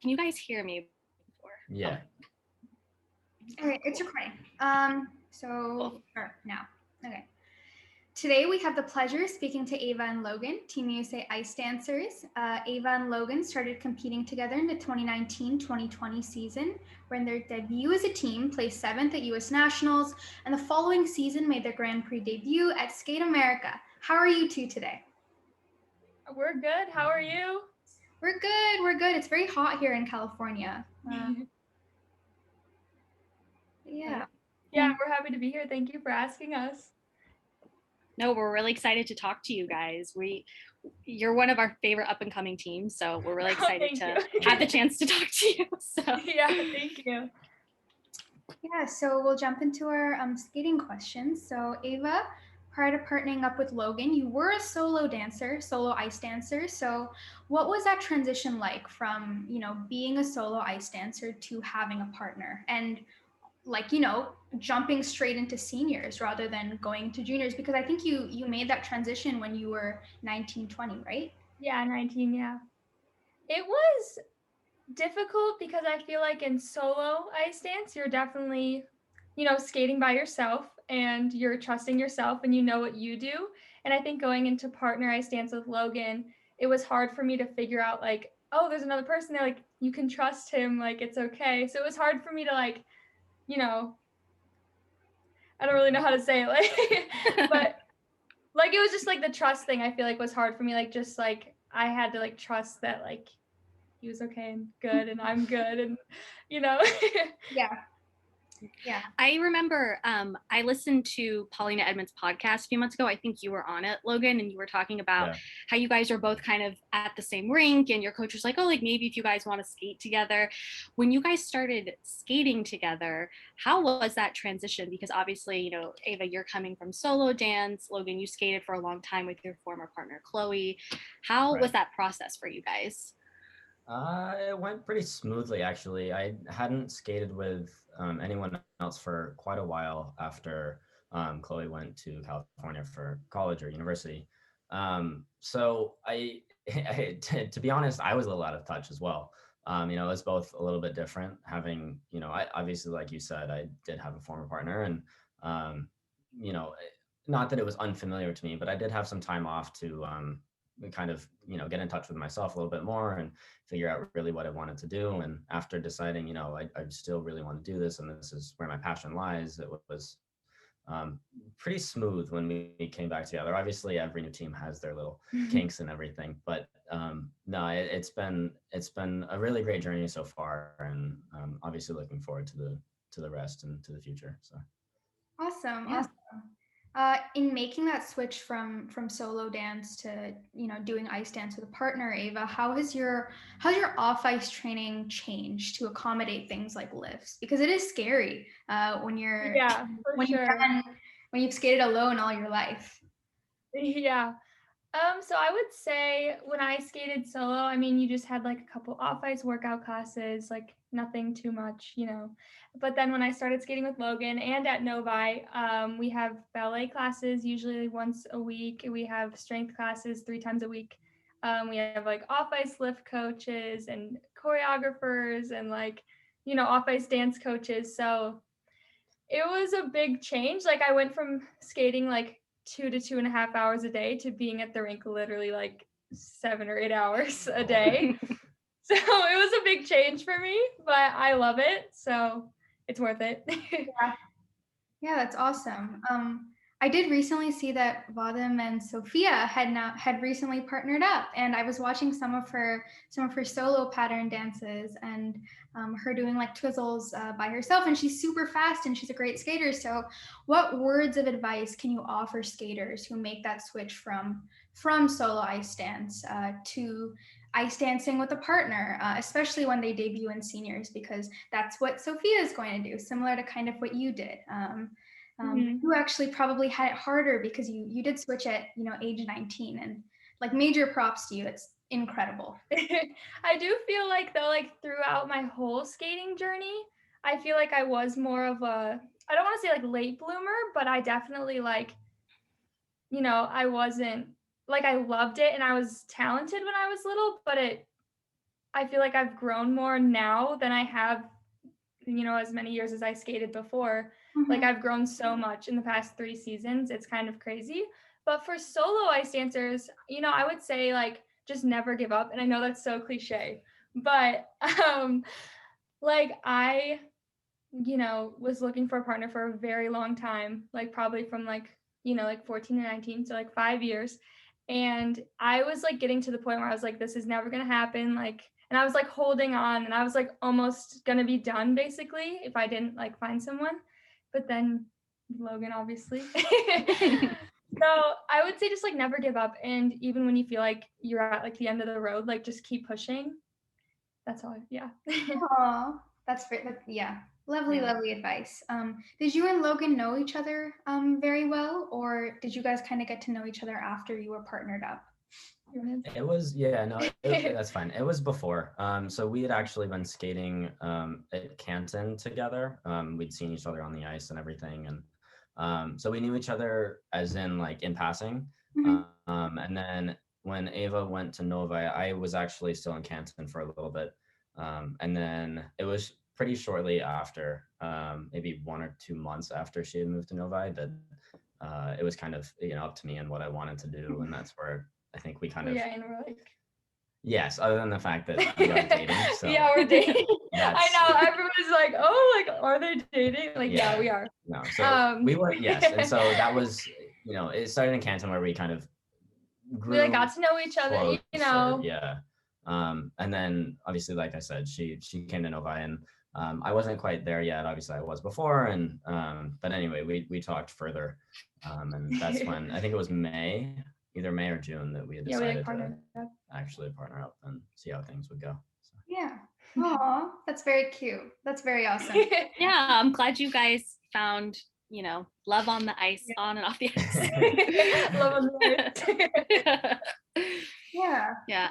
Can you guys hear me before? Yeah. All right, it's recording. So Cool. start now. Okay. Today we have the pleasure of speaking to Ava and Logan, Team USA ice dancers. Ava and Logan started competing together in the 2019-2020 season, where in their debut as a team placed 7th at US Nationals, and the following season made their Grand Prix debut at Skate America. How are you two today? We're good. How are you? We're good. We're good. It's very hot here in California. Yeah. Yeah, we're happy to be here. Thank you for asking us. No, we're really excited to talk to you guys. You're one of our favorite up and coming teams, so we're really excited to have the chance to talk to you. So yeah, thank you. Yeah, so we'll jump into our skating questions. So Ava, prior to partnering up with Logan, you were a solo dancer, solo ice dancer. So what was that transition like from, being a solo ice dancer to having a partner and jumping straight into seniors rather than going into juniors? Because I think you made that transition when you were 19, 20, right? Yeah, 19, yeah. It was difficult because I feel like in solo ice dance, you're definitely, skating by yourself and you're trusting yourself and you know what you do. And I think going into partner ice dance with Logan, it was hard for me to figure out like, oh, there's another person there, like you can trust him, like it's okay. So it was hard for me to like, I don't really know how to say it, but like it was just like the trust thing I feel like was hard for me, like just like I had to like trust that like he was okay and good and I'm good and Yeah. I remember I listened to Paulina Edmonds' podcast a few months ago. I think you were on it, Logan, and you were talking about how you guys are both kind of at the same rink and your coach was like, oh, like maybe if you guys want to skate together. When you guys started skating together, how was that transition? Because obviously, Ava, you're coming from solo dance. Logan, you skated for a long time with your former partner, Chloe. How was that process for you guys? It went pretty smoothly, actually. I hadn't skated with anyone else for quite a while after Chloe went to California for college or university. So to be honest, I was a little out of touch as well. It was both a little bit different having, I obviously, like you said, I did have a former partner and, not that it was unfamiliar to me, but I did have some time off to kind of, get in touch with myself a little bit more and figure out really what I wanted to do. And after deciding, I still really want to do this and this is where my passion lies, it was pretty smooth when we came back together. Obviously, every new team has their little kinks and everything, but no, it's been a really great journey so far, and obviously looking forward to the rest and to the future. So Awesome. In making that switch from solo dance to doing ice dance with a partner, Ava, how's your off ice training changed to accommodate things like lifts? Because it is scary when you're when you've skated alone all your life. Yeah. So I would say when I skated solo, I mean, you just had like a couple off ice workout classes, like nothing too much, But then when I started skating with Logan and at Novi, we have ballet classes usually once a week. We have strength classes 3 times a week. We have like off ice lift coaches and choreographers and like, off ice dance coaches. So it was a big change. Like I went from skating like 2 to 2.5 hours a day to being at the rink literally like 7 or 8 hours a day. So it was a big change for me, but I love it. So it's worth it. Yeah, that's awesome. I did recently see that Vadim and Sophia had recently partnered up, and I was watching some of her solo pattern dances and her doing like twizzles by herself, and she's super fast and she's a great skater. So, what words of advice can you offer skaters who make that switch from solo ice dance to ice dancing with a partner, especially when they debut in seniors, because that's what Sophia is going to do, similar to kind of what you did. You actually probably had it harder because you did switch at age 19, and like major props to you. It's incredible. I do feel like though, like throughout my whole skating journey, I feel like I was more of a, I don't want to say like late bloomer, but I definitely like, I wasn't like, I loved it and I was talented when I was little, but I feel like I've grown more now than I have, as many years as I skated before. Like I've grown so much in the past 3 seasons. It's kind of crazy. But for solo ice dancers, I would say like just never give up. And I know that's so cliche, but like I, was looking for a partner for a very long time, like probably from like 14 to 19, so like 5 years. And I was like getting to the point where I was like, this is never gonna happen. Like, and I was like holding on, and I was like almost gonna be done basically if I didn't like find someone. But then Logan, obviously. So I would say just like never give up. And even when you feel like you're at like the end of the road, like just keep pushing. That's all. Yeah. Aw, that's great. Yeah. Lovely, lovely advice. Did you and Logan know each other very well, or did you guys kind of get to know each other after you were partnered up? It was, that's fine. It was before. So we had actually been skating at Canton together. We'd seen each other on the ice and everything. And so we knew each other as in like in passing. And then when Ava went to Novi, I was actually still in Canton for a little bit. And then it was pretty shortly after, maybe 1 or 2 months after she had moved to Novi, that it was kind of, up to me and what I wanted to do. And that's where I think we kind of, and we're like, yes, other than the fact that we are dating. So yeah, we're dating. I know, everyone's like, oh, like, are they dating? Like, yeah, we are. No, so we were, yes. And so that was, it started in Canton where we kind of grew. We like got to know each other, closer, Yeah. And then obviously, like I said, she came to Novi, and I wasn't quite there yet. Obviously I was before. And, but anyway, we talked further. And that's when, I think it was either May or June, that we had decided to actually partner up and see how things would go. So. Yeah. Aw, that's very cute. That's very awesome. Yeah, I'm glad you guys found, love on the ice, on and off the ice. Love on the ice. Yeah. Yeah.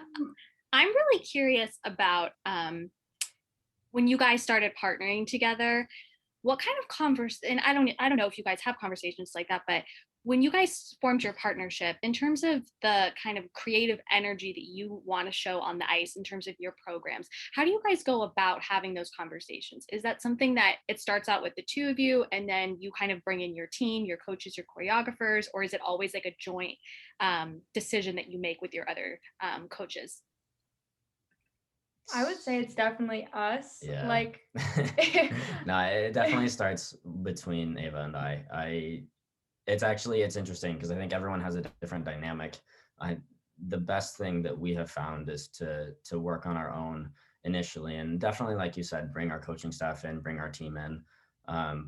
I'm really curious about when you guys started partnering together, what kind of and I don't know if you guys have conversations like that, but when you guys formed your partnership, in terms of the kind of creative energy that you want to show on the ice in terms of your programs, how do you guys go about having those conversations? Is that something that it starts out with the two of you and then you kind of bring in your team, your coaches, your choreographers, or is it always like a joint decision that you make with your other coaches? I would say it's definitely us. Yeah. Like, no, it definitely starts between Ava and I. It's interesting because I think everyone has a different dynamic. The best thing that we have found is to work on our own initially, and definitely, like you said, bring our coaching staff in, bring our team in.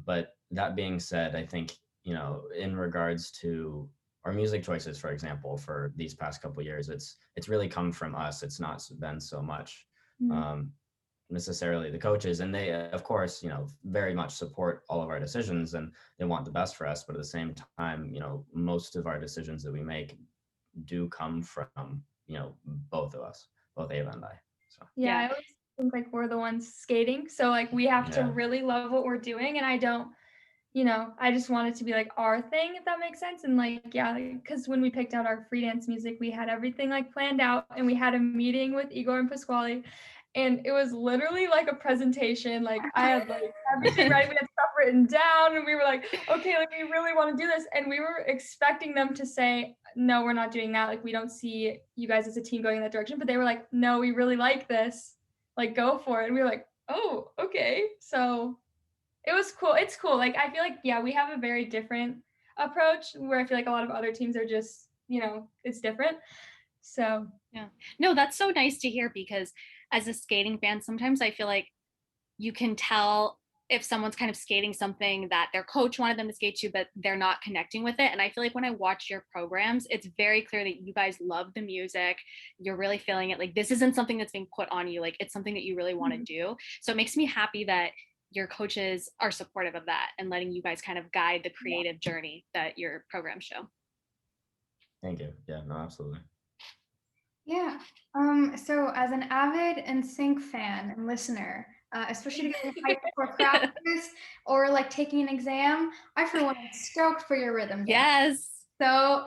But that being said, I think, in regards to our music choices, for example, for these past couple of years, it's really come from us. It's not been so much necessarily the coaches, and they of course very much support all of our decisions and they want the best for us, but at the same time most of our decisions that we make do come from both of us, both Ava and I. So yeah, I always think like we're the ones skating, so like we have to really love what we're doing, and I don't I just want it to be like our thing, if that makes sense. And like, because when we picked out our free dance music, we had everything like planned out, and we had a meeting with Igor and Pasquale, and it was literally like a presentation. Like I had like everything ready, we had stuff written down, and we were like, okay, like we really want to do this. And we were expecting them to say, no, we're not doing that. Like we don't see you guys as a team going in that direction. But they were like, no, we really like this. Like go for it. And we were like, oh, okay. So it was cool. It's cool. Like, I feel like, we have a very different approach where I feel like a lot of other teams are just, it's different. So, yeah. No, that's so nice to hear, because as a skating fan, sometimes I feel like you can tell if someone's kind of skating something that their coach wanted them to skate to, but they're not connecting with it. And I feel like when I watch your programs, it's very clear that you guys love the music. You're really feeling it. Like this isn't something that's being put on you. Like it's something that you really want to do. So it makes me happy that your coaches are supportive of that and letting you guys kind of guide the creative journey that your programs show. Thank you. Yeah, no, absolutely. Yeah. So as an avid NSYNC fan and listener, especially to get hyped for practice or like taking an exam, I for one am stoked for your rhythm. Yes. So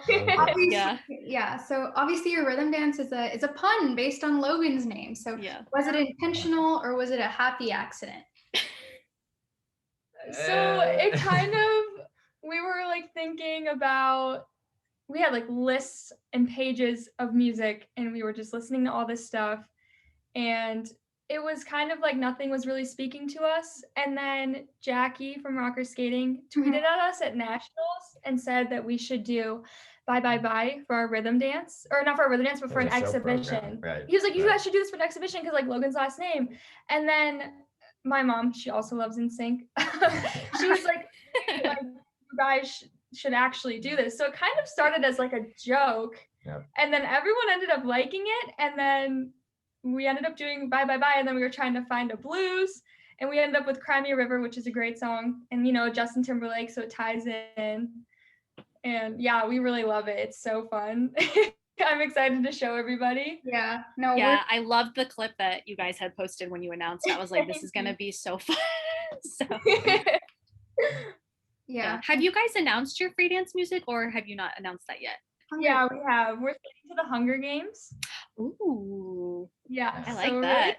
Yeah. So obviously your rhythm dance is a pun based on Logan's name. So was it intentional or was it a happy accident? So it kind of, we were like thinking about, we had like lists and pages of music and we were just listening to all this stuff. And it was kind of like nothing was really speaking to us. And then Jackie from Rocker Skating tweeted at us at Nationals and said that we should do Bye Bye Bye for our rhythm dance, or not for our rhythm dance, but for an exhibition. Right. He was like, you guys should do this for an exhibition because like Logan's last name. And then my mom, she also loves NSYNC. She was like, you guys should actually do this. So it kind of started as like a joke. Yep. And then everyone ended up liking it. And then we ended up doing Bye Bye Bye, and then we were trying to find a blues, and we ended up with Cry Me a River, which is a great song, and Justin Timberlake, so it ties in. And yeah, we really love it. It's so fun. I'm excited to show everybody. Yeah, I loved the clip that you guys had posted when you announced it. I was like, this is gonna be so fun. So yeah. Have you guys announced your free dance music, or have you not announced that yet? Yeah, we have. We're skating to the Hunger Games. Ooh. Yeah, I like that.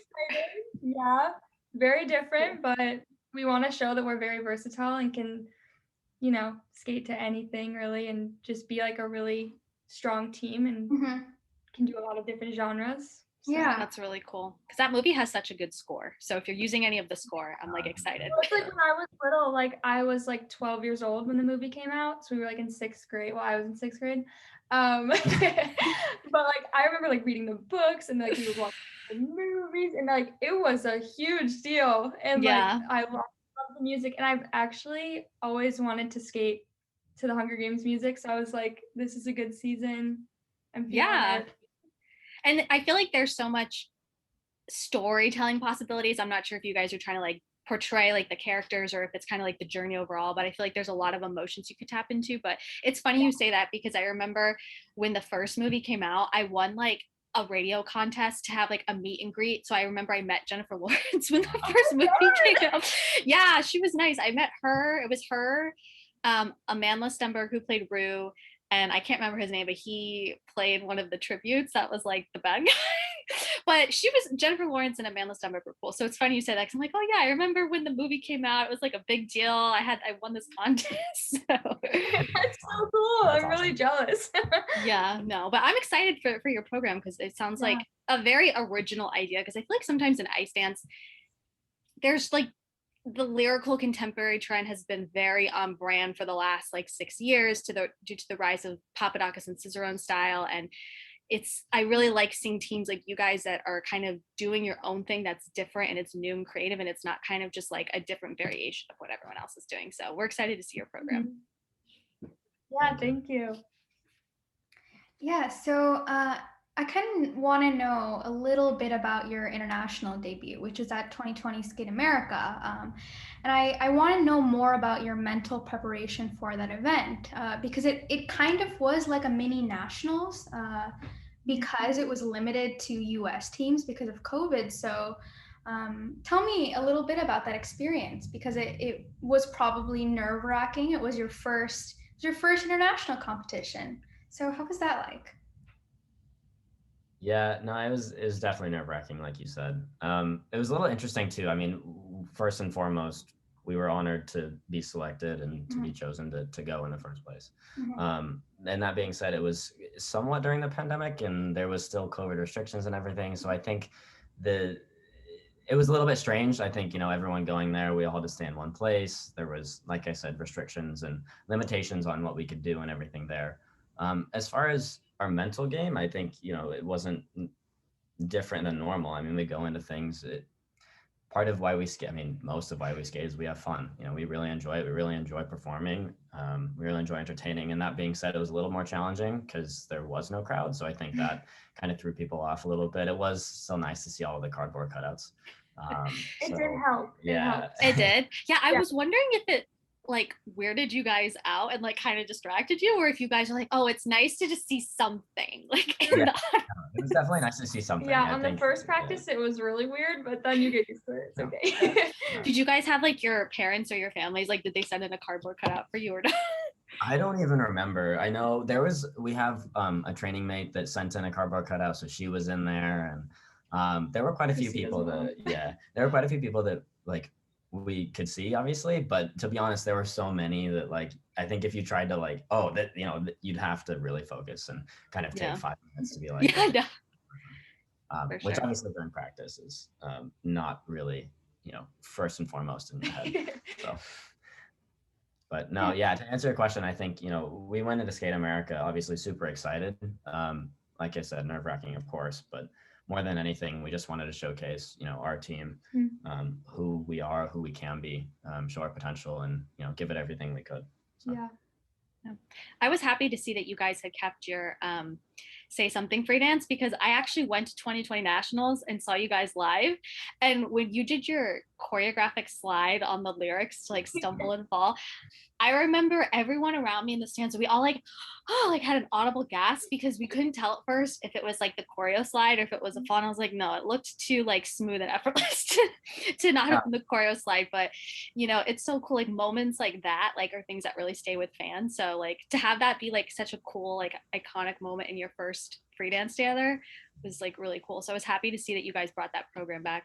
Yeah, very different, but we want to show that we're very versatile and can, skate to anything really, and just be like a really strong team and can do a lot of different genres. So that's really cool because that movie has such a good score. So if you're using any of the score, I'm like excited. Well, it's like when I was little, like I was like 12 years old when the movie came out. So we were like in 6th grade. Well, I was in 6th grade. But like I remember like reading the books and like we would watch the movies and like it was a huge deal. And like I love the music, and I've actually always wanted to skate to the Hunger Games music. So I was like, this is a good season. I'm feeling it. And I feel like there's so much storytelling possibilities. I'm not sure if you guys are trying to like portray like the characters or if it's kind of like the journey overall, but I feel like there's a lot of emotions you could tap into. But it's funny you say that because I remember when the first movie came out, I won like a radio contest to have like a meet and greet. So I remember I met Jennifer Lawrence when the first movie came out. Yeah, she was nice. I met her. It was her, Amanda Stenberg, who played Rue, and I can't remember his name, but he played one of the tributes that was like the bad guy. But Jennifer Lawrence and Amanda Stenberg were cool. So it's funny you say that because I'm like, oh yeah, I remember when the movie came out, it was like a big deal. I won this contest. So. That's so cool. I'm really jealous. Yeah, no, but I'm excited for your program because it sounds like a very original idea, because I feel like sometimes in ice dance, there's like the lyrical contemporary trend has been very on brand for the last like 6 years due to the rise of Papadakis and Cicerone style. And I really like seeing teams like you guys that are kind of doing your own thing that's different and it's new and creative, and it's not kind of just like a different variation of what everyone else is doing. So we're excited to see your program. Yeah, thank you. Yeah, so I kind of want to know a little bit about your international debut, which is at 2020 Skate America. And I want to know more about your mental preparation for that event, because it kind of was like a mini nationals because it was limited to US teams because of COVID. So tell me a little bit about that experience, because it was probably nerve-wracking. It was your first international competition. So how was that like? Yeah, no, it was definitely nerve-wracking, like you said. It was a little interesting too. I mean, first and foremost, we were honored to be selected and to be chosen to go in the first place. And that being said, it was somewhat during the pandemic and there was still COVID restrictions and everything. So I think it was a little bit strange. I think, everyone going there, we all had to stay in one place. There was, like I said, restrictions and limitations on what we could do and everything there. As far as our mental game, I think, it wasn't different than normal. I mean, we go into things, part of why we skate, most of why we skate is we have fun. We really enjoy it. We really enjoy performing. We really enjoy entertaining. And that being said, it was a little more challenging because there was no crowd. So I think that kind of threw people off a little bit. It was so nice to see all of the cardboard cutouts. It did help. Yeah. It did. Yeah, I was wondering if it like weirded you guys out and like kind of distracted you, or if you guys are like, oh, it's nice to just see something. Like it was definitely nice to see something. Yeah, on the first practice it was really weird, but then you get used to it. It's okay. Did you guys have like your parents or your families, like did they send in a cardboard cutout for you or not? I don't even remember. I know we have a training mate that sent in a cardboard cutout, so she was in there, and there were quite a few people that like we could see, obviously, but to be honest, there were so many that like I think if you tried to like, you'd have to really focus and kind of take 5 minutes to be like, yeah, no. Which obviously during practice is not really, first and foremost in your head. So. But no, yeah, to answer your question, I think, we went into Skate America, obviously super excited. Like I said, nerve-wracking, of course, but more than anything, we just wanted to showcase, our team, who we are, who we can be, show our potential, and, give it everything we could. So. Yeah. I was happy to see that you guys had kept your Say Something free dance, because I actually went to 2020 Nationals and saw you guys live. And when you did your choreographic slide on the lyrics to like Stumble and Fall, I remember everyone around me in the stands, we all had an audible gasp, because we couldn't tell at first if it was like the choreo slide or if it was a fall. And I was like, no, it looked too like smooth and effortless to not have the choreo slide. But it's so cool, like moments like that like are things that really stay with fans. So like to have that be like such a cool like iconic moment in your first free dance together was like really cool. So I was happy to see that you guys brought that program back.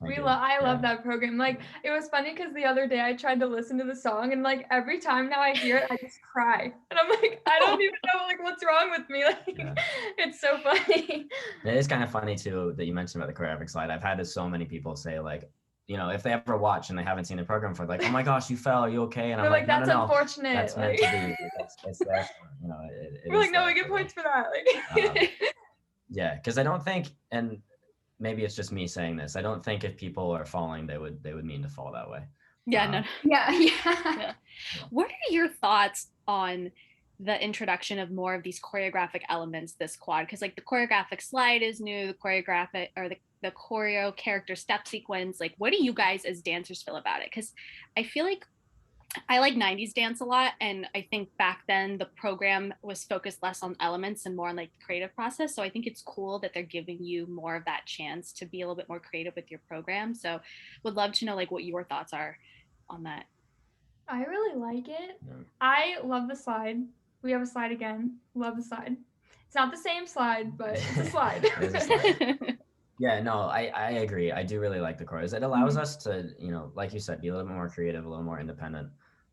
I love that program. Like it was funny because the other day I tried to listen to the song, and like every time now I hear it I just cry, and I'm like, I don't even know like what's wrong with me. Like it's so funny. It is kind of funny too that you mentioned about the choreographic slide. I've had so many people say like, if they ever watch and they haven't seen the program for, like, oh my gosh, you fell, are you okay? And I'm like, that's no, unfortunate. That's meant to be. It's there. We're like, no, we get points for that. Like, yeah, because I don't think, and maybe it's just me saying this, I don't think if people are falling, they would mean to fall that way. Yeah, no. Yeah. What are your thoughts on the introduction of more of these choreographic elements this quad? Because like the choreographic slide is new, the choreographic or the choreo character step sequence. Like, what do you guys as dancers feel about it? Because I feel like I like 90s dance a lot, and I think back then the program was focused less on elements and more on like the creative process. So I think it's cool that they're giving you more of that chance to be a little bit more creative with your program. So would love to know like what your thoughts are on that. I really like it. I love the slide. We have a slide again. Love the slide. It's not the same slide, but it's a slide. Yeah, no, I agree. I do really like the choreos. It allows us to, like you said, be a little bit more creative, a little more independent,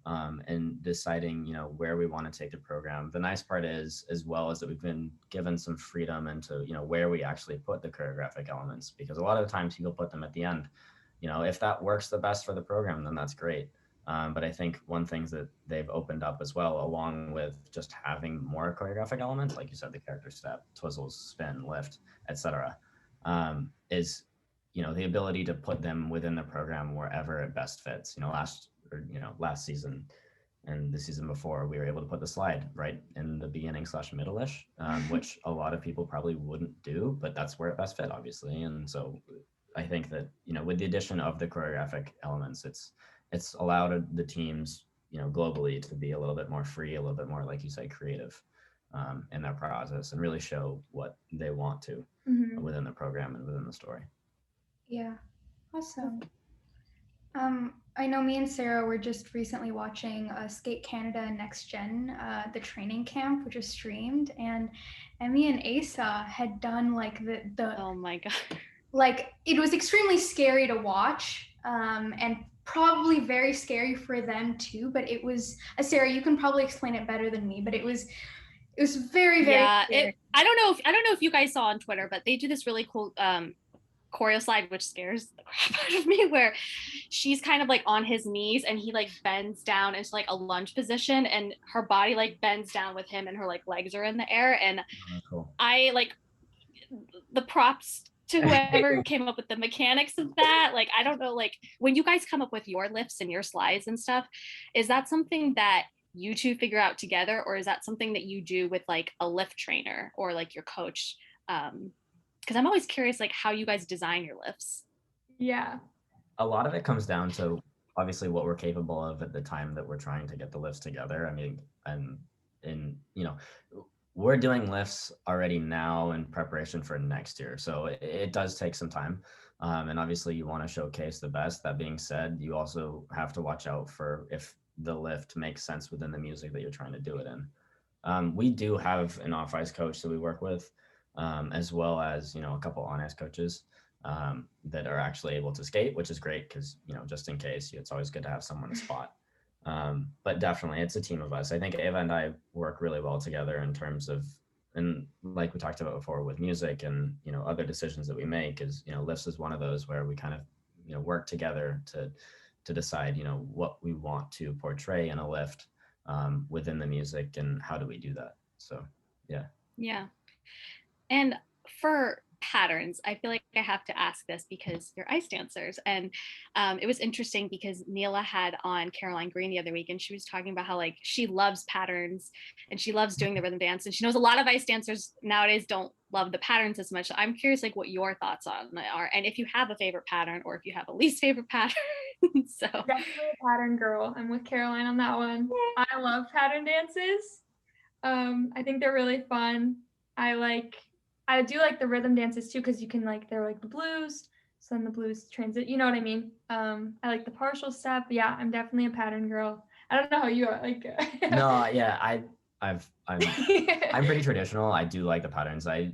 and deciding, where we want to take the program. The nice part is, as well, is that we've been given some freedom into, where we actually put the choreographic elements, because a lot of the times people put them at the end. If that works the best for the program, then that's great. But I think one thing that they've opened up as well, along with just having more choreographic elements, like you said, the character step, twizzles, spin, lift, etc., is the ability to put them within the program wherever it best fits. Last season and the season before, we were able to put the slide right in the beginning / middle-ish, which a lot of people probably wouldn't do, but that's where it best fit, obviously. And so I think that with the addition of the choreographic elements, it's allowed the teams globally to be a little bit more free, a little bit more, like you say, creative in their process, and really show what they want to within the program and within the story. Yeah, awesome. I know me and Sarah were just recently watching Skate Canada Next Gen, the training camp, which was streamed, and Emmy and Asa had done like the oh my god, like it was extremely scary to watch, and probably very scary for them too. But it was Sarah, you can probably explain it better than me, but it was very scary. I don't know if you guys saw on Twitter, but they do this really cool choreo slide, which scares the crap out of me, where she's kind of like on his knees and he like bends down into like a lunge position, and her body like bends down with him and her like legs are in the air. And cool. I like the props to whoever came up with the mechanics of that. Like, I don't know, like when you guys come up with your lifts and your slides and stuff, is that something that you two figure out together, or is that something that you do with like a lift trainer or like your coach? Because I'm always curious like how you guys design your lifts. Yeah, a lot of it comes down to obviously what we're capable of at the time that we're trying to get the lifts together. I mean, and we're doing lifts already now in preparation for next year, so it does take some time. And obviously you want to showcase the best. That being said, you also have to watch out for if the lift makes sense within the music that you're trying to do it in. We do have an off-ice coach that we work with, as well as, a couple on-ice coaches that are actually able to skate, which is great because, just in case, it's always good to have someone to spot. But definitely it's a team of us. I think Ava and I work really well together in terms of, and like we talked about before with music and, other decisions that we make is, lifts is one of those where we kind of, work together to decide, what we want to portray in a lift within the music and how do we do that. So, yeah. Yeah. And for patterns, I feel like I have to ask this because you're ice dancers. And it was interesting because Neela had on Caroline Green the other week, and she was talking about how like she loves patterns and she loves doing the rhythm dance. And she knows a lot of ice dancers nowadays don't love the patterns as much. So I'm curious like what your thoughts on it are, and if you have a favorite pattern or if you have a least favorite pattern. So definitely a pattern girl. I'm with Caroline on that one. I love pattern dances. I think they're really fun. I do like the rhythm dances too, because you can they're like the blues, so then the blues transit, you know what I mean? I like the partial step. Yeah, I'm definitely a pattern girl. I don't know how you are. No, yeah, I'm pretty traditional. I do like the patterns. I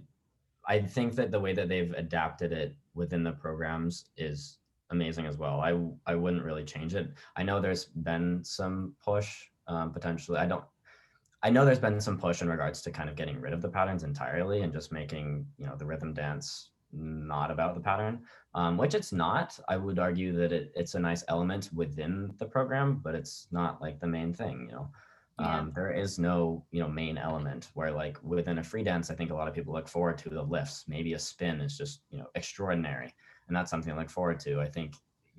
think that the way that they've adapted it within the programs is amazing as well. I wouldn't really change it. I know there's been some push potentially. I know there's been some push in regards to kind of getting rid of the patterns entirely and just making, the rhythm dance not about the pattern, which it's not. I would argue that it's a nice element within the program, but it's not like the main thing, There is no, main element where like within a free dance, I think a lot of people look forward to the lifts. Maybe a spin is just, extraordinary. And that's something I look forward to. I think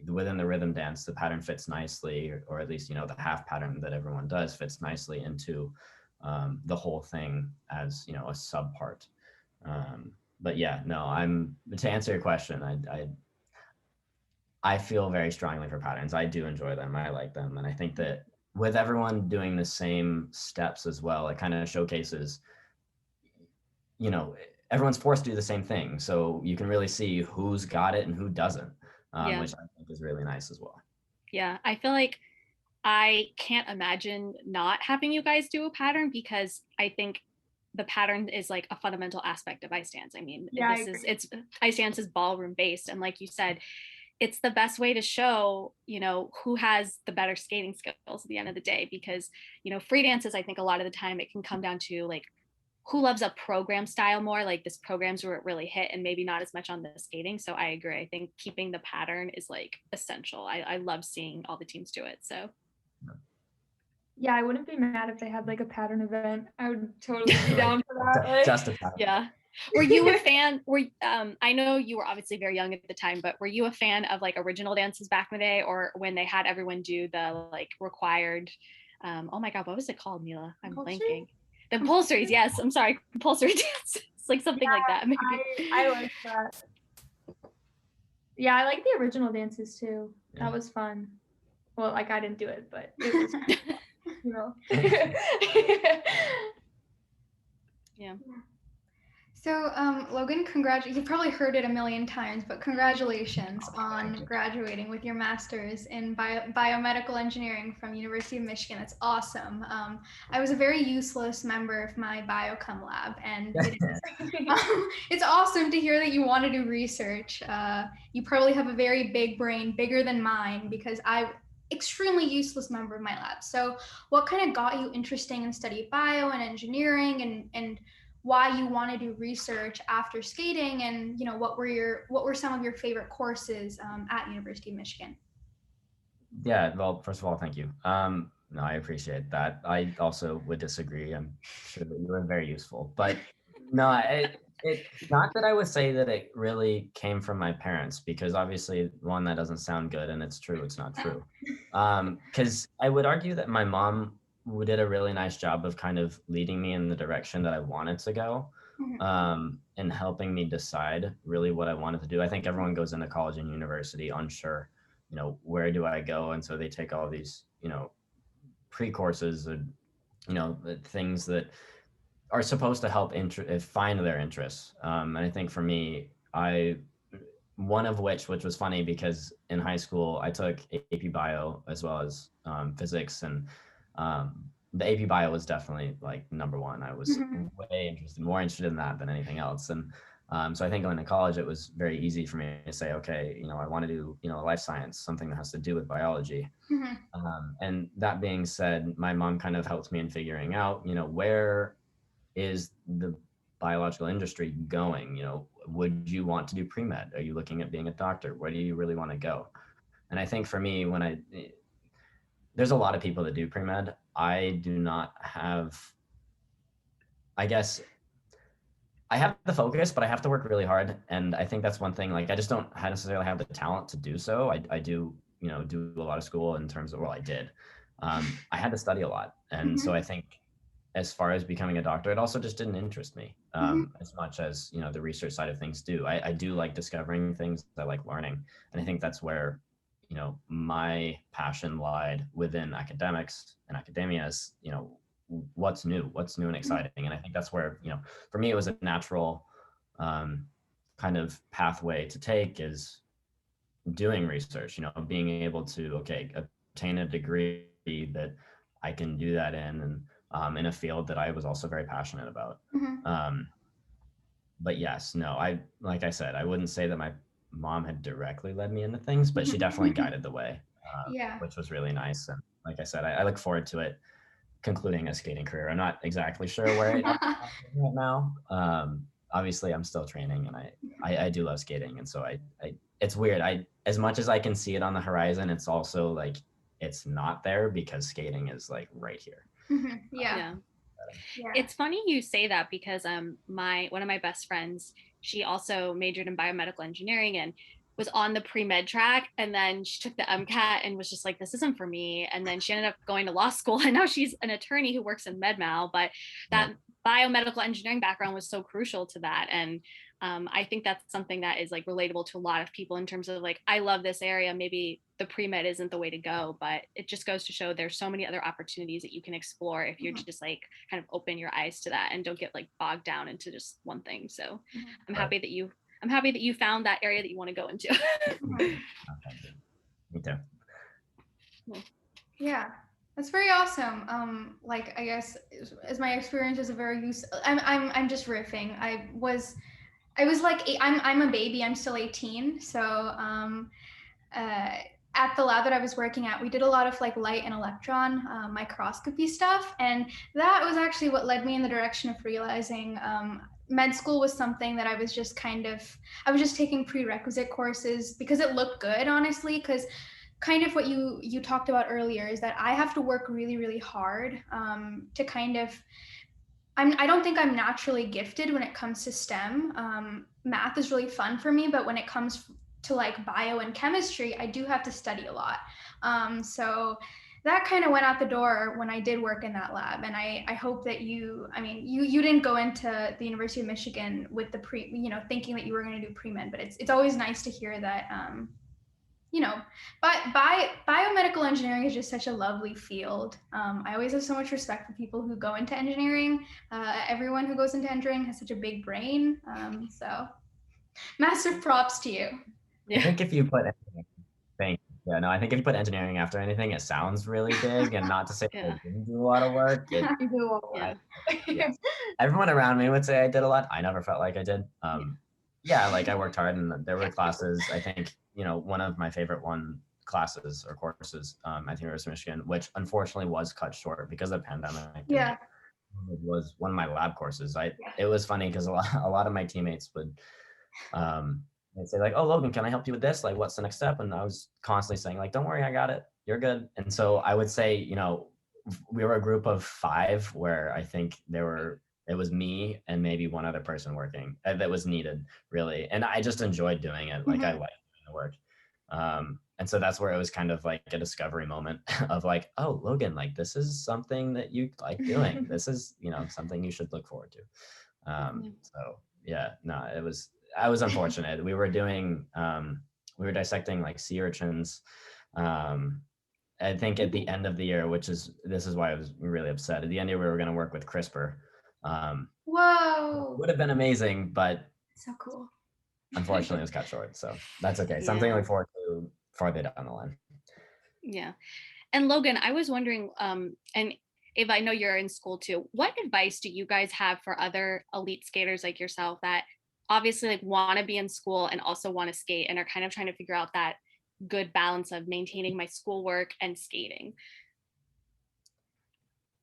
within the rhythm dance, the pattern fits nicely, or at least, the half pattern that everyone does fits nicely into the whole thing as, a sub part. But yeah, no, to answer your question, I feel very strongly for patterns. I do enjoy them. I like them. And I think that with everyone doing the same steps as well, it kind of showcases, everyone's forced to do the same thing. So you can really see who's got it and who doesn't, which I think is really nice as well. Yeah, I feel like I can't imagine not having you guys do a pattern, because I think the pattern is like a fundamental aspect of ice dance. I mean, it's ice dance is ballroom based. And like you said, it's the best way to show, who has the better skating skills at the end of the day, because, free dances, I think a lot of the time it can come down to like who loves a program style more, like this program's where it really hit, and maybe not as much on the skating. So I agree. I think keeping the pattern is like essential. I love seeing all the teams do it. So yeah, I wouldn't be mad if they had like a pattern event. I would totally be down for that. Just a pattern. Yeah. Were you a fan? I know you were obviously very young at the time, but were you a fan of like original dances back in the day, or when they had everyone do the like required, oh my God, what was it called, Neela? I'm blanking. The compulsories, yes. I'm sorry, compulsory dances, like something like that. Maybe. I like that. Yeah, I like the original dances too. Yeah. That was fun. Well, like I didn't do it, but it was Yeah. So, Logan, you've probably heard it a million times, but congratulations on graduating with your master's in biomedical engineering from University of Michigan. That's awesome. I was a very useless member of my biochem lab, and it's awesome to hear that you want to do research. You probably have a very big brain, bigger than mine, because I'm extremely useless member of my lab. So what kind of got you interested in studying bio and engineering, and why you want to do research after skating, and what were some of your favorite courses at University of Michigan? Yeah, well, first of all, thank you. No, I appreciate that. I also would disagree. I'm sure that you were very useful, but no, it's not that I would say that it really came from my parents, because obviously one, that doesn't sound good, and it's true, it's not true. Because I would argue that my mom did a really nice job of kind of leading me in the direction that I wanted to go, and helping me decide really what I wanted to do. I think everyone goes into college and university unsure, where do I go? And so they take all these, pre-courses and, things that are supposed to help find their interests. And I think for me, one of which was funny because in high school I took AP Bio as well as physics, and the AP Bio was definitely like number one. I was more interested in that than anything else. And so I think going to college, it was very easy for me to say, okay, I want to do, life science, something that has to do with biology. And that being said, my mom kind of helped me in figuring out, where is the biological industry going? Would you want to do pre-med? Are you looking at being a doctor? Where do you really want to go? And I think for me, there's a lot of people that do pre-med. I do not have, I guess, I have the focus, but I have to work really hard. And I think that's one thing, like, I just don't necessarily have the talent to do so. I do, do a lot of school in terms of, well, I did. I had to study a lot. And so I think as far as becoming a doctor, it also just didn't interest me as much as, the research side of things do. I do like discovering things. I like learning. And I think that's where, my passion lied within academics and academia is, what's new and exciting. And I think that's where, for me, it was a natural kind of pathway to take is doing research, being able to, obtain a degree that I can do that in a field that I was also very passionate about. But yes, no, like I said, I wouldn't say that my mom had directly led me into things, but she definitely guided the way, which was really nice. And like I said, I look forward to it concluding a skating career. I'm not exactly sure where it is right now. Obviously, I'm still training, and I do love skating, and so I it's weird. As much as I can see it on the horizon, it's also like it's not there because skating is like right here. Yeah. It's funny you say that because one of my best friends, she also majored in biomedical engineering and was on the pre-med track, and then she took the MCAT and was just like, this isn't for me. And then she ended up going to law school, and now she's an attorney who works in med mal. But that biomedical engineering background was so crucial to that. And I think that's something that is like relatable to a lot of people in terms of like, I love this area. Maybe the pre-med isn't the way to go, but it just goes to show there's so many other opportunities that you can explore if you're just like kind of open your eyes to that and don't get like bogged down into just one thing. So I'm happy that you found that area that you want to go into. Me too. Yeah, that's very awesome. Like, I guess as my experience is a very I'm just riffing. I was like, I'm a baby. I'm still 18. So at the lab that I was working at, we did a lot of like light and electron microscopy stuff. And that was actually what led me in the direction of realizing med school was something that I was just taking prerequisite courses because it looked good, honestly, because kind of what you talked about earlier is that I have to work really, really hard to kind of, I don't think I'm naturally gifted when it comes to STEM. Math is really fun for me, but when it comes to like bio and chemistry, I do have to study a lot. So that kind of went out the door when I did work in that lab. And I hope that you didn't go into the University of Michigan with the thinking that you were going to do pre-med, but it's always nice to hear that, but biomedical engineering is just such a lovely field. I always have so much respect for people who go into engineering. Everyone who goes into engineering has such a big brain. So massive props to you. I think if you put I think if you put engineering after anything, it sounds really big, and not to say I didn't do a lot of work. Everyone around me would say I did a lot. I never felt like I did. Like I worked hard, and there were classes. I think one of my favorite classes or courses at the University of Michigan, which unfortunately was cut short because of the pandemic. Yeah, it was one of my lab courses. It was funny because a lot of my teammates would they'd say like, oh, Logan, can I help you with this? Like, what's the next step? And I was constantly saying like, don't worry, I got it. You're good. And so I would say, we were a group of 5 where I think it was me and maybe one other person working that was needed, really. And I just enjoyed doing it. Like I liked doing the work. And so that's where it was kind of like a discovery moment of like, oh, Logan, like this is something that you like doing. This is, something you should look forward to. So yeah, no, I was unfortunate. We were dissecting like sea urchins. I think at the end of the year, this is why I was really upset. At the end of the year, we were going to work with CRISPR. Whoa! Would have been amazing, but so cool. unfortunately it was cut short. So that's okay. Something to look forward to farther down the line. Yeah. And Logan, I was wondering, and if I know you're in school too, what advice do you guys have for other elite skaters like yourself that obviously like want to be in school and also want to skate and are kind of trying to figure out that good balance of maintaining my schoolwork and skating?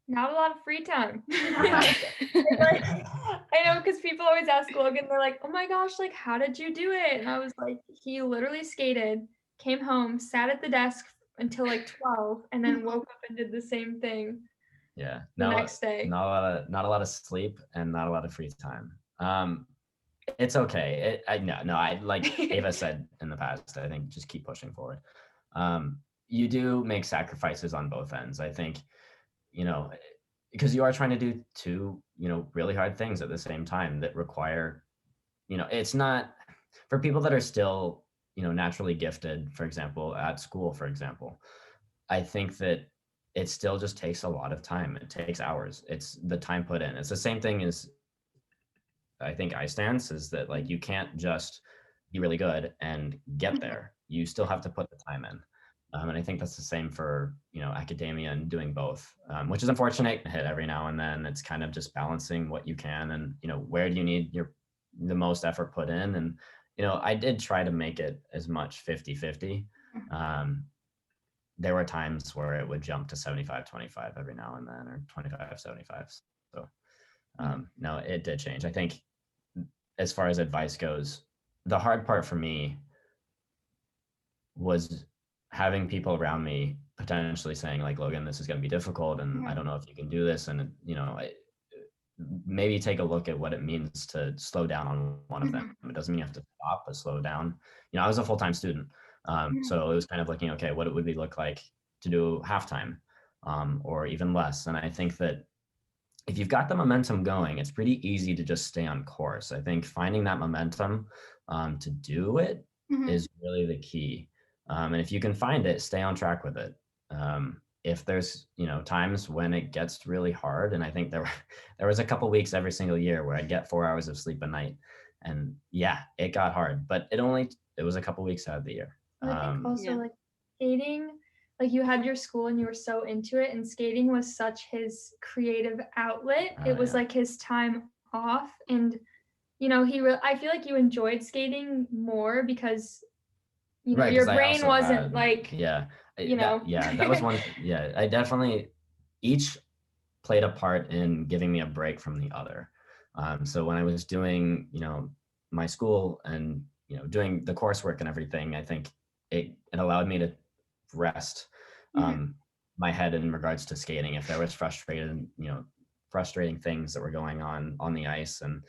Not a lot of free time. Yeah. Like, I know, because people always ask Logan, they're like, oh my gosh, like, how did you do it? And I was like, he literally skated, came home, sat at the desk until like 12, and then woke up and did the same thing. Yeah. The next day. Not a lot of sleep and not a lot of free time. It's okay. I like Ava said in the past, I think just keep pushing forward. You do make sacrifices on both ends. I think, because you are trying to do two, really hard things at the same time that require, it's not for people that are still, naturally gifted, for example, at school, for example. I think that it still just takes a lot of time. It takes hours. It's the time put in. It's the same thing as I think ice dance is that like you can't just be really good and get there. You still have to put the time in. And I think that's the same for, academia and doing both, which is unfortunate. Hit every now and then. It's kind of just balancing what you can and, where do you need the most effort put in. And, I did try to make it as much 50-50. There were times where it would jump to 75-25 every now and then, or 25-75. So no, it did change. I think as far as advice goes, the hard part for me was having people around me potentially saying like, Logan, this is going to be difficult. And I don't know if you can do this. And, maybe take a look at what it means to slow down on one of them. It doesn't mean you have to stop, but slow down. I was a full-time student. So it was kind of looking, okay, what it would look like to do halftime or even less. And I think that if you've got the momentum going, it's pretty easy to just stay on course. I think finding that momentum to do it is really the key. And if you can find it, stay on track with it. If there's, times when it gets really hard, and I think there was a couple weeks every single year where I'd get 4 hours of sleep a night. And yeah, it got hard, but it was a couple weeks out of the year. I think also like skating, like you had your school and you were so into it, and skating was such his creative outlet. It was like his time off, and I feel like you enjoyed skating more because your brain wasn't that was one. Yeah, I definitely, each played a part in giving me a break from the other. So when I was doing my school and doing the coursework and everything, I think it allowed me to rest my head in regards to skating. If there was frustrating things that were going on the ice, and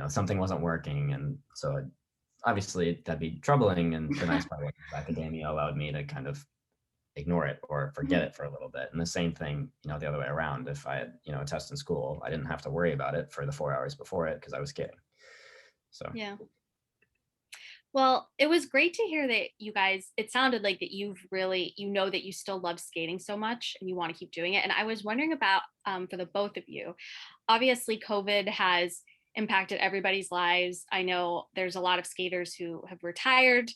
something wasn't working, and so obviously that'd be troubling. And the nice part was academia allowed me to kind of ignore it or forget it for a little bit. And the same thing, the other way around. If I had a test in school, I didn't have to worry about it for the 4 hours before it because I was skating. So yeah. Well, it was great to hear that you guys, it sounded like that you've really, that you still love skating so much and you want to keep doing it. And I was wondering about, for the both of you, obviously COVID has impacted everybody's lives. I know there's a lot of skaters who have retired.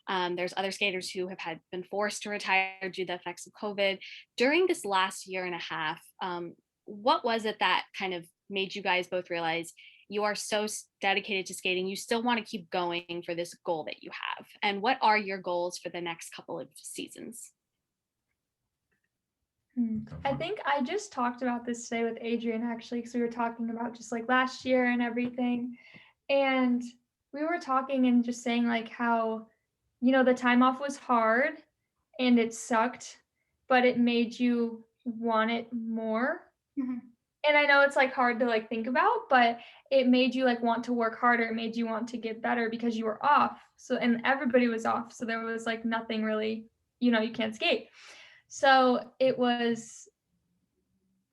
There's other skaters who have been forced to retire due to the effects of COVID. During this last year and a half, what was it that kind of made you guys both realize you are so dedicated to skating, you still want to keep going for this goal that you have? And what are your goals for the next couple of seasons? I think I just talked about this today with Adrian, actually, because we were talking about just like last year and everything. And we were talking and just saying like how, the time off was hard and it sucked, but it made you want it more. And I know it's like hard to like think about, but it made you like want to work harder. It made you want to get better because you were off. So, and everybody was off. So there was like nothing really, you can't skate. So it was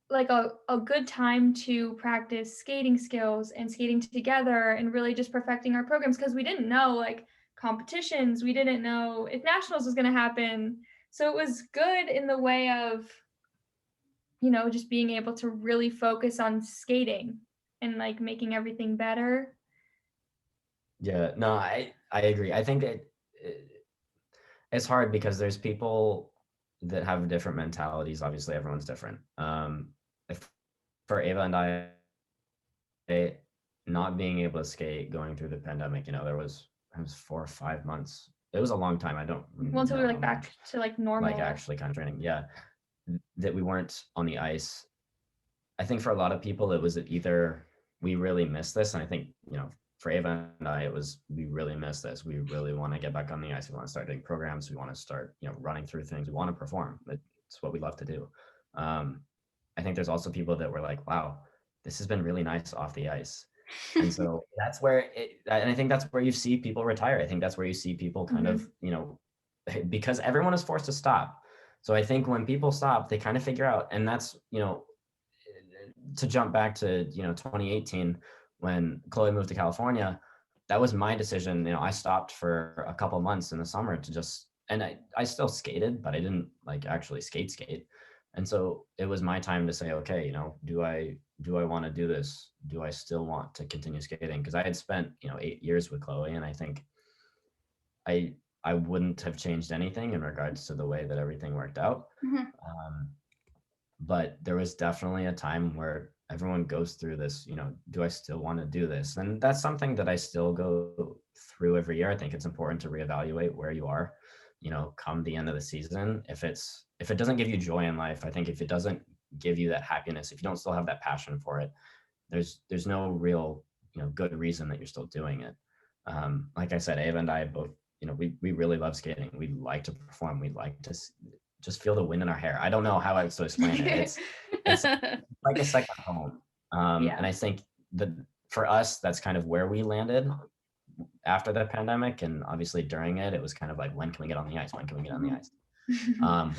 like a good time to practice skating skills and skating together and really just perfecting our programs, because we didn't know like competitions. We didn't know if nationals was going to happen. So it was good in the way of, just being able to really focus on skating and like making everything better. Yeah, no, I agree. I think it's hard because there's people that have different mentalities. Obviously, everyone's different. If for Ava and I, not being able to skate going through the pandemic, there was it was 4 or 5 months. It was a long time. I don't Well, until we know were how like back much, to like normal. like actually kind of training. Yeah, that we weren't on the ice. I think for a lot of people, it was either we really miss this, and I think for Ava and I, it was we really miss this. We really want to get back on the ice. We want to start doing programs. We want to start running through things. We want to perform. It's what we love to do. I think there's also people that were like, wow, this has been really nice off the ice. And so that's where and I think that's where you see people retire. I think that's where you see people kind of, because everyone is forced to stop. So I think when people stop, they kind of figure out, and that's, to jump back to, 2018, when Chloe moved to California, that was my decision. I stopped for a couple months in the summer to just, and I still skated, but I didn't like actually skate. And so it was my time to say, okay, do I want to do this? Do I still want to continue skating? Because I had spent, 8 years with Chloe, and I think I wouldn't have changed anything in regards to the way that everything worked out. But there was definitely a time where everyone goes through this, do I still want to do this? And that's something that I still go through every year. I think it's important to reevaluate where you are, come the end of the season. If it doesn't give you joy in life, I think if it doesn't give you that happiness, if you don't still have that passion for it, there's no real, good reason that you're still doing it. Like I said, Ava and I both, we really love skating. We like to perform. We like to just feel the wind in our hair. I don't know how else to explain it. It's like a second home. And I think that for us, that's kind of where we landed after the pandemic. And obviously during it, it was kind of like, when can we get on the ice? When can we get on the ice?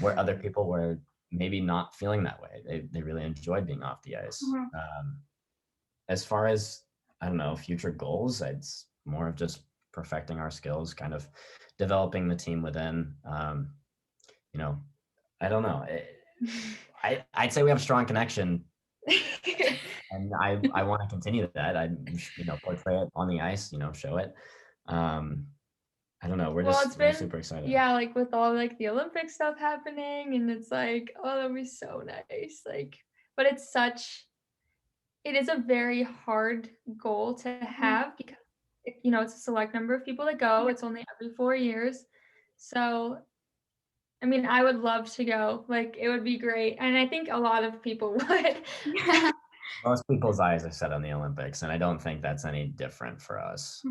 Where other people were maybe not feeling that way. They really enjoyed being off the ice. As far as, I don't know, future goals, it's more of just perfecting our skills, kind of developing the team within. I don't know. I'd say we have a strong connection, and I want to continue that. I portray it on the ice, show it. I don't know. We're super excited. Yeah, like with all like the Olympic stuff happening, and it's like, oh, that'd be so nice. Like, but it is a very hard goal to have because it's a select number of people that go. It's only every 4 years. So I mean, I would love to go. Like, it would be great. And I think a lot of people would. Most people's eyes are set on the Olympics, and I don't think that's any different for us.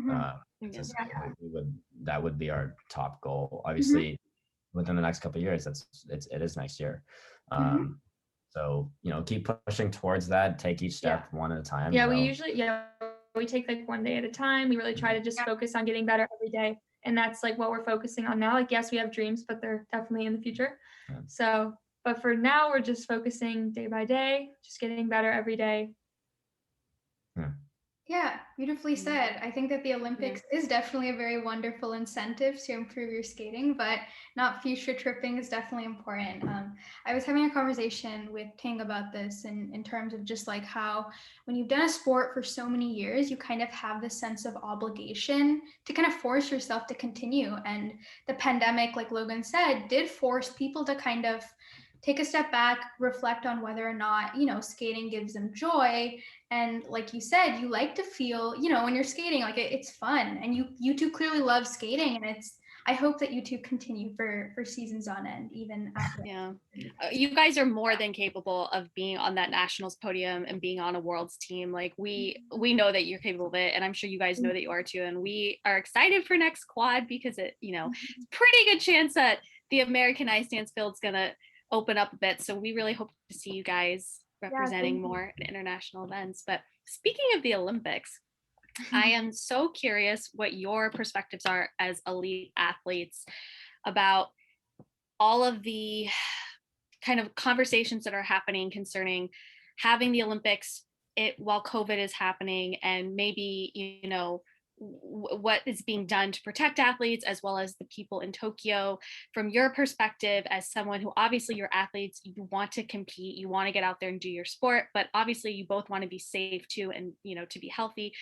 That would be our top goal. Obviously, within the next couple of years, it is next year. So, keep pushing towards that, take each step one at a time. Yeah, we take like one day at a time. We really try to just focus on getting better every day. And that's like what we're focusing on now. Like, yes, we have dreams, but they're definitely in the future. Yeah. So, but for now, we're just focusing day by day, just getting better every day. Yeah, beautifully said. I think that the Olympics is definitely a very wonderful incentive to improve your skating, but not future tripping is definitely important. I was having a conversation with Ting about this in terms of just like how when you've done a sport for so many years, you kind of have this sense of obligation to kind of force yourself to continue. And the pandemic, like Logan said, did force people to kind of take a step back, reflect on whether or not, skating gives them joy. And like you said, you like to feel, when you're skating, like it's fun. And you two clearly love skating. And I hope that you two continue for seasons on end, even after. Yeah. You guys are more than capable of being on that nationals podium and being on a world's team. Like we know that you're capable of it. And I'm sure you guys know that you are too. And we are excited for next quad because it's pretty good chance that the American ice dance field's going to open up a bit. So we really hope to see you guys representing more at international events. But speaking of the Olympics, I am so curious what your perspectives are as elite athletes about all of the kind of conversations that are happening concerning having the Olympics while COVID is happening, and maybe, what is being done to protect athletes as well as the people in Tokyo. From your perspective as someone who, obviously you're athletes, you want to compete, you want to get out there and do your sport, but obviously you both want to be safe too and to be healthy.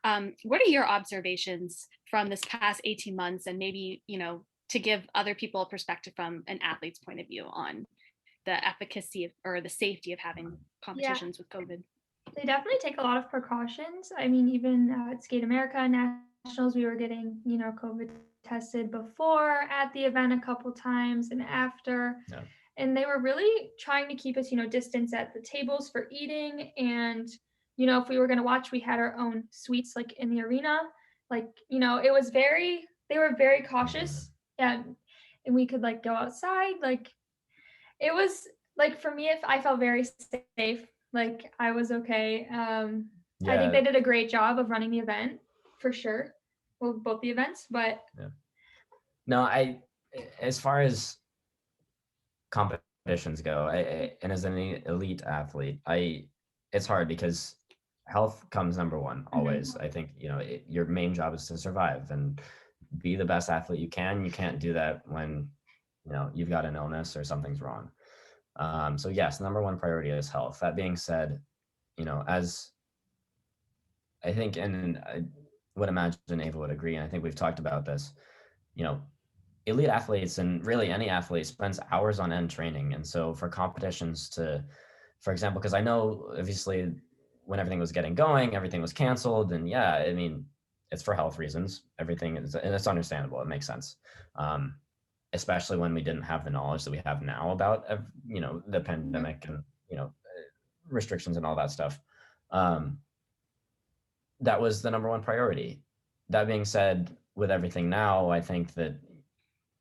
What are your observations from this past 18 months, and maybe, to give other people a perspective from an athlete's point of view on the efficacy of, or the safety of having competitions with COVID? They definitely take a lot of precautions. I mean, even at Skate America Nationals, we were getting, COVID tested before at the event a couple times and after. Yeah. And they were really trying to keep us, distance at the tables for eating. And, if we were going to watch, we had our own suites like in the arena. Like, it was they were very cautious. And we could like go outside. Like, it was like, for me, if I felt very safe, like I was okay. I think they did a great job of running the event for sure. Well, both the events, but no, as far as competitions go, and as an elite athlete, it's hard because health comes number one always. I think, your main job is to survive and be the best athlete you can. You can't do that when, you've got an illness or something's wrong. So yes, number one priority is health. That being said, as I think, and I would imagine Ava would agree, and I think we've talked about this, elite athletes and really any athlete spends hours on end training. And so for competitions for example, because I know obviously when everything was getting going, everything was canceled. And yeah, I mean, it's for health reasons. Everything is, and it's understandable. It makes sense. Especially when we didn't have the knowledge that we have now about, the pandemic and, restrictions and all that stuff. That was the number one priority. That being said, with everything now, I think that,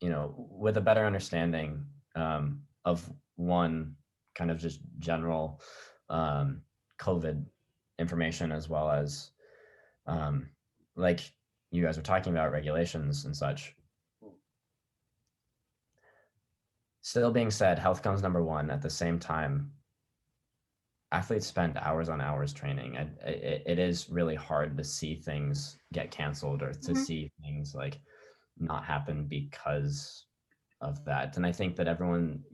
with a better understanding of one kind of just general COVID information, as well as like you guys were talking about regulations and such. Still being said, health comes number one. At the same time, athletes spend hours on hours training. It is really hard to see things get canceled or to see things like not happen because of that. And I think that everyone,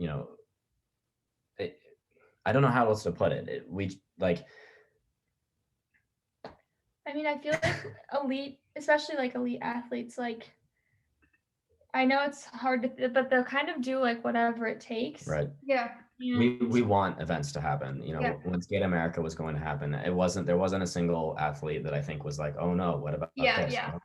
I don't know how else to put it. I mean, I feel like elite, especially like elite athletes, like, I know it's hard to, but they'll kind of do like whatever it takes. Right. Yeah. We want events to happen. When Skate America was going to happen, there wasn't a single athlete that I think was like, oh no, what about this? Yeah.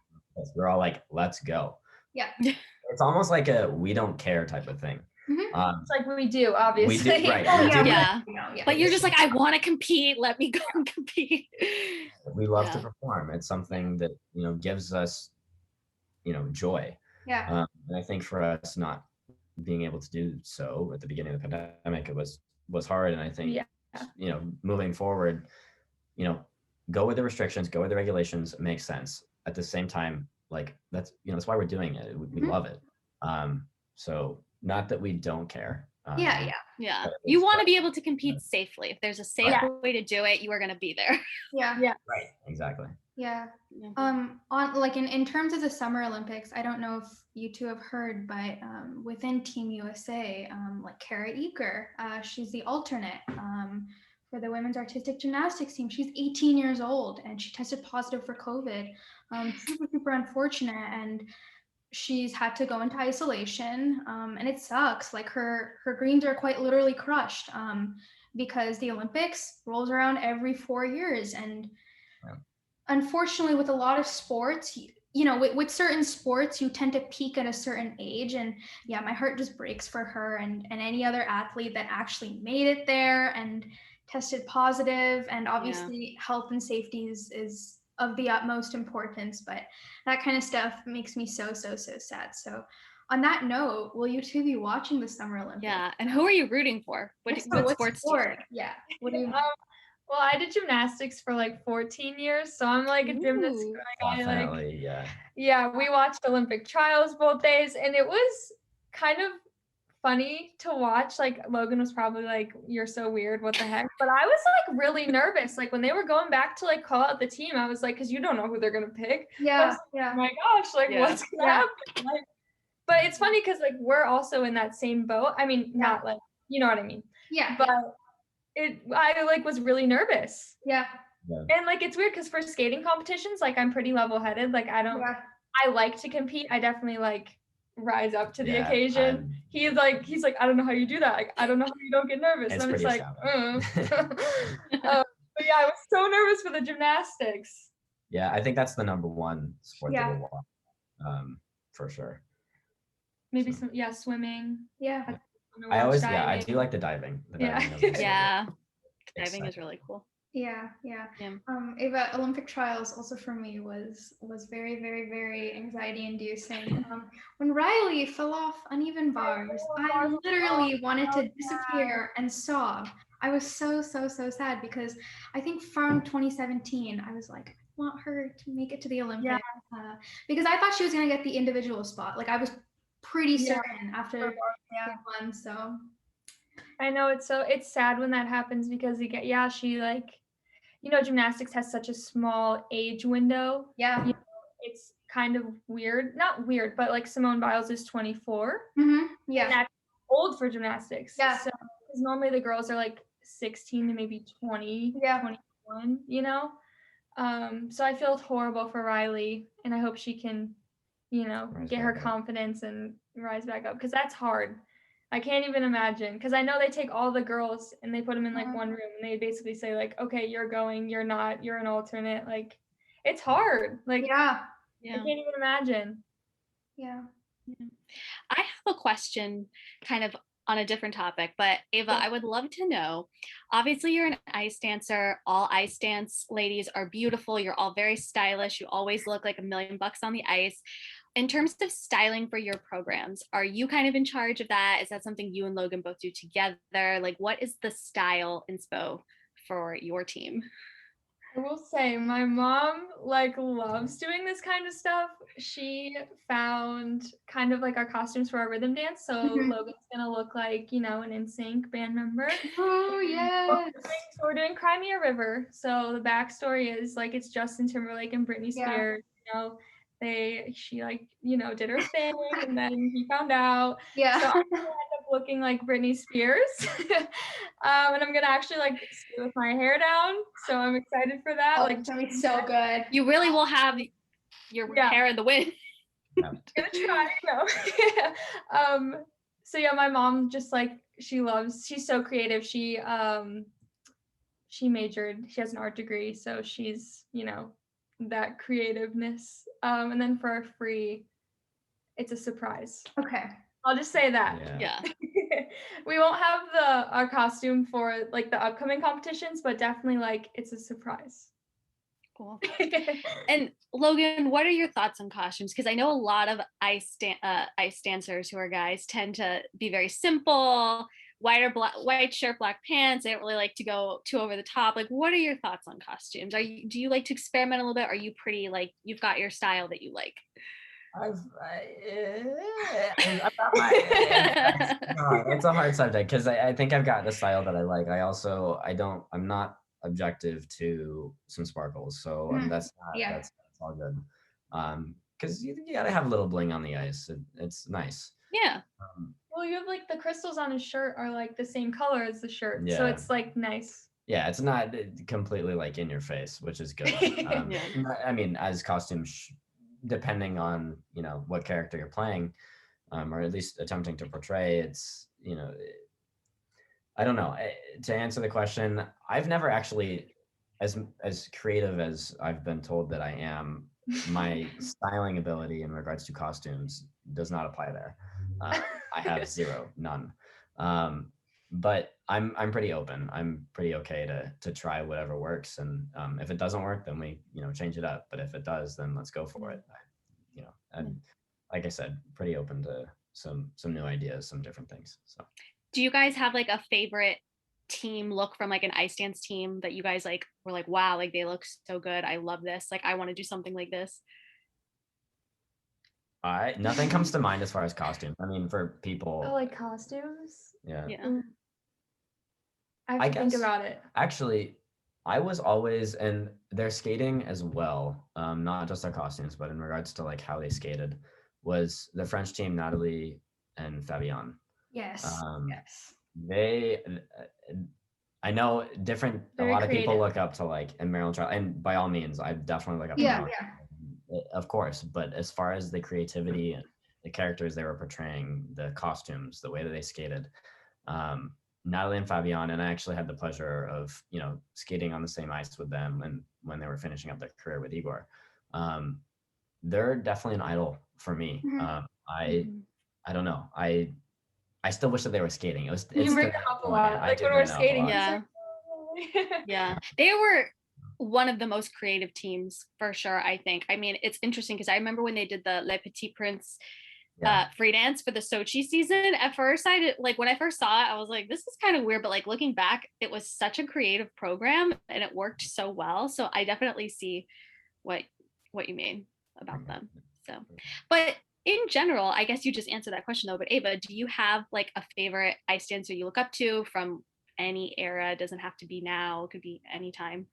We're all like, let's go. Yeah. It's almost like a we don't care type of thing. It's like we do, obviously. We do, right? Yeah. But you're just like, I want to compete. Let me go and compete. We love to perform. It's something that gives us joy. Yeah. And I think for us not being able to do so at the beginning of the pandemic, it was hard. And I think moving forward, go with the restrictions, go with the regulations, makes sense. At the same time, like that's why we're doing it. We love it. So not that we don't care. Yeah. You want to be able to compete safely. If there's a safe way to do it, you are going to be there. Yeah. Right. Exactly. Yeah. On like in terms of the Summer Olympics, I don't know if you two have heard, but within Team USA, like Kara Eaker, she's the alternate for the women's artistic gymnastics team. She's 18 years old and she tested positive for COVID. Super unfortunate, and she's had to go into isolation, and it sucks. Like her dreams are quite literally crushed because the Olympics rolls around every 4 years, and unfortunately, with a lot of sports, with certain sports, you tend to peak at a certain age. And yeah, my heart just breaks for her and any other athlete that actually made it there and tested positive. And obviously, health and safety is of the utmost importance. But that kind of stuff makes me so sad. So on that note, will you two be watching the Summer Olympics? Yeah. And who are you rooting for? What sports do you like? Yeah. What do you Well, I did gymnastics for like 14 years, so I'm like a gymnast. Definitely, yeah, we watched Olympic trials both days, and it was kind of funny to watch. Like Logan was probably like, "You're so weird, what the heck?" But I was like really nervous. Like when they were going back to like call out the team, I was like, because you don't know who they're gonna pick. Yeah. Oh my gosh, like what's gonna happen? Like, but it's funny because like we're also in that same boat. I mean, not like, you know what I mean? Yeah. But I like was really nervous. Yeah. And like it's weird because for skating competitions, like I'm pretty level-headed. Like I like to compete. I definitely like rise up to the occasion. He's like, I don't know how you do that. Like, I don't know how you don't get nervous. And I'm just like, but yeah, I was so nervous for the gymnastics. Yeah, I think that's the number one sport that we'll watch, for sure. Maybe swimming. Yeah. I do like the diving. Diving is really cool. Yeah. Ava, Olympic trials also for me was very, very, very anxiety inducing. When Riley fell off uneven bars, I literally wanted to disappear and sob. I was so sad because I think from 2017, I was like, I want her to make it to the Olympics because I thought she was going to get the individual spot. Like I was pretty certain after one. So I know it's sad when that happens because she like, gymnastics has such a small age window. Yeah. It's kind of weird, not weird, but like Simone Biles is 24. Mm-hmm. Yeah. And that's old for gymnastics. Yeah. So because normally the girls are like 16 to maybe 20, 21, So I feel horrible for Riley and I hope she can, get her confidence and rise back up because that's hard. I can't even imagine because I know they take all the girls and they put them in like one room and they basically say like, okay, you're going, you're not, you're an alternate. Like it's hard. Like I can't even imagine. Yeah. I have a question kind of on a different topic, but Ava, I would love to know, obviously you're an ice dancer. All ice dance ladies are beautiful. You're all very stylish. You always look like $1,000,000 on the ice. In terms of styling for your programs, are you kind of in charge of that? Is that something you and Logan both do together? Like, what is the style inspo for your team? I will say my mom like loves doing this kind of stuff. She found kind of like our costumes for our rhythm dance. So Logan's gonna look like, an NSYNC band member. Oh yeah. So we're doing Cry Me a River. So the backstory is like it's Justin Timberlake and Britney Spears, she like, did her thing and then he found out. Yeah. So I'm gonna end up looking like Britney Spears. And I'm gonna actually like stay with my hair down. So I'm excited for that. Oh, it's gonna be so good. You really will have your hair in the wind. I'm gonna try, So my mom just like she's so creative. She majored, she has an art degree, so she's, that creativeness. And then for our free, it's a surprise. Okay. I'll just say that. Yeah. We won't have our costume for like the upcoming competitions, but definitely like it's a surprise. Cool. And Logan, what are your thoughts on costumes? Because I know a lot of ice dancers who are guys tend to be very simple, white shirt, black pants. They don't really like to go too over the top. Like, what are your thoughts on costumes? Do you like to experiment a little bit? Are you pretty like you've got your style that you like? It's a hard subject because I think I've got the style that I like. I'm not objective to some sparkles, so that's all good. Because you gotta have a little bling on the ice. It's nice. Yeah. Well, you have like the crystals on his shirt are like the same color as the shirt, so it's like nice. Yeah, it's not completely like in your face, which is good. I mean, as costumes, depending on what character you're playing, or at least attempting to portray, it's I don't know. To answer the question, I've never actually, as creative as I've been told that I am, my styling ability in regards to costumes does not apply there. I have none. But I'm pretty open. I'm pretty okay to try whatever works, and if it doesn't work, then we change it up. But if it does, then let's go for it. And like I said, pretty open to some new ideas, some different things. So, do you guys have like a favorite team look from like an ice dance team that you guys like were like, wow, like they look so good, I love this, like I want to do something like this? Nothing comes to mind as far as costumes. I mean, for people. Oh, like costumes? Yeah. I have to think about it. Actually, I was always, and their skating as well, not just their costumes, but in regards to like how they skated, was the French team, Natalie and Fabian. Yes. They, I know a lot of people look up to like and Marilyn Charlie, and by all means, I definitely look up to Marilyn, of course. But as far as the creativity and the characters they were portraying, the costumes, the way that they skated, Natalie and Fabian, and I actually had the pleasure of, skating on the same ice with them when they were finishing up their career with Igor. They're definitely an idol for me. I don't know. I still wish that they were skating. You bring them up a lot. Like when we're skating. Yeah. Yeah. They were one of the most creative teams for sure, I think. I mean, it's interesting because I remember when they did the Le Petit Prince free dance for the Sochi season. At first, when I first saw it, I was like, this is kind of weird. But like looking back, it was such a creative program and it worked so well. So I definitely see what you mean about them. So, but in general, I guess you just answered that question though. But Ava, do you have like a favorite ice dancer you look up to from any era? It doesn't have to be now. It could be any time.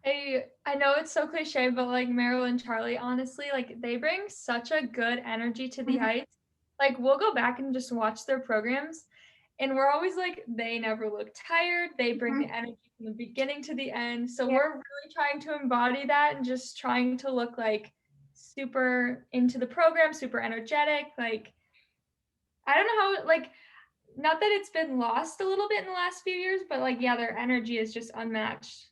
I know it's so cliche, but like Marilyn and Charlie, honestly, like they bring such a good energy to the ice. Like we'll go back and just watch their programs and we're always like, they never look tired. They bring the energy from the beginning to the end. So we're really trying to embody that and just trying to look like super into the program, super energetic. Like, I don't know how, like, not that it's been lost a little bit in the last few years, but like, yeah, their energy is just unmatched.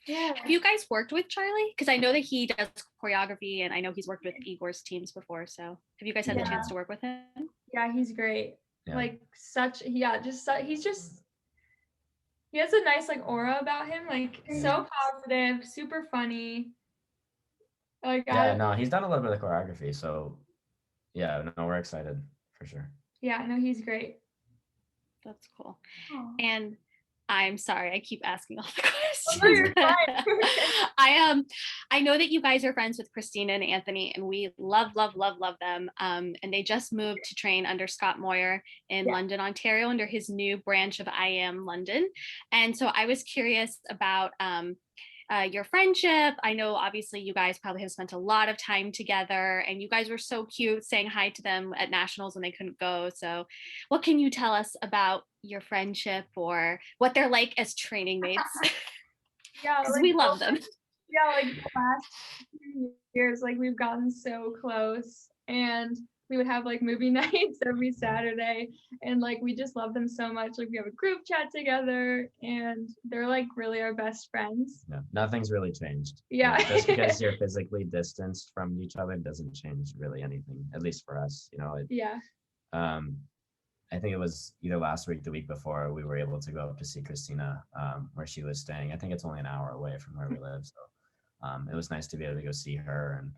Yeah. Have you guys worked with Charlie? Because I know that he does choreography and I know he's worked with Igor's teams before. So have you guys had the chance to work with him? Yeah, he's great. Yeah. Like he has a nice like aura about him. Like so positive, super funny. Like he's done a little bit of choreography. So yeah, no, we're excited for sure. Yeah, no, he's great. That's cool. Aww. And I'm sorry, I keep asking all the questions. Oh, you're fine. I know that you guys are friends with Christina and Anthony, and we love them. And they just moved to train under Scott Moyer in London, Ontario, under his new branch of IAM London. And so I was curious about your friendship. I know obviously you guys probably have spent a lot of time together and you guys were so cute saying hi to them at nationals when they couldn't go. So what can you tell us about your friendship or what they're like as training mates? Yeah, like, we love them. Yeah, like the last few years, like we've gotten so close and we would have like movie nights every Saturday and like we just love them so much. Like we have a group chat together and they're like really our best friends. No, nothing's really changed. Yeah. Just because you're physically distanced from each other doesn't change really anything, at least for us, I think it was either last week, the week before, we were able to go up to see Christina where she was staying. I think it's only an hour away from where we live. So it was nice to be able to go see her and